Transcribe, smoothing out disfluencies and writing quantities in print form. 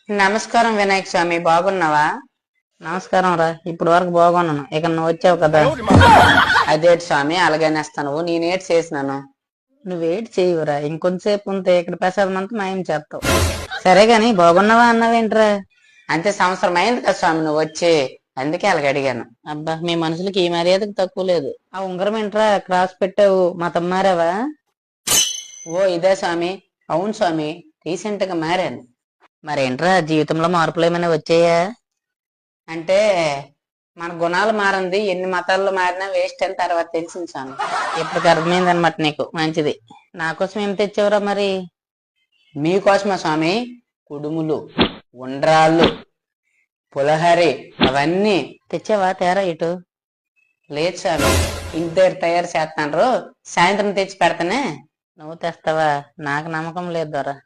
నమస్కారం వినాయక స్వామి, బాగున్నావా? నమస్కారం రా, ఇప్పుడు వరకు బాగున్నాను. ఇక నువ్వు వచ్చావు కదా. అదేటి స్వామి అలాగనేస్తాను, నేనేటి చేసినాను? నువ్వేటి చేయవురా, ఇంకొంతసేపు ఉంటే ఇక్కడ ప్రసాదం అంతా మాయం చేస్తావు. సరే గాని బాగున్నావా అన్నావేంట్రా? అంతే, సంవత్సరం అయింది కదా స్వామి నువ్వు వచ్చి, అందుకే అలాగ అడిగాను. అబ్బా, మీ మనుషులకి ఈ మర్యాదకు తక్కువ లేదు. ఆ ఉంగరం ఏంట్రా క్రాస్ పెట్టావు, మతం మారావా? ఓ ఇదే స్వామి. అవును స్వామి, రీసెంట్ గా మారాను. మరేంట్రా జీవితంలో మార్పులు ఏమైనా వచ్చాయా? అంటే మన గుణాలు మారింది, ఎన్ని మతాల్లో మారినా వేస్ట్ అని తర్వాత తెలిసింది స్వామి. ఇప్పుడు అర్థమైంది అనమాట నీకు, మంచిది. నా కోసం ఏం తెచ్చావురా మరి? మీకోసమా స్వామి? కుడుములు, ఉండ్రాళ్ళు, పులహరి అవన్నీ తెచ్చావా? తేరా ఇటు. లేదు స్వామి, ఇంటి దగ్గర తయారు చేస్తాను, సాయంత్రం తెచ్చి పెడతానే. నువ్వు తెస్తావా? నాకు నమ్మకం లేదు దొరా.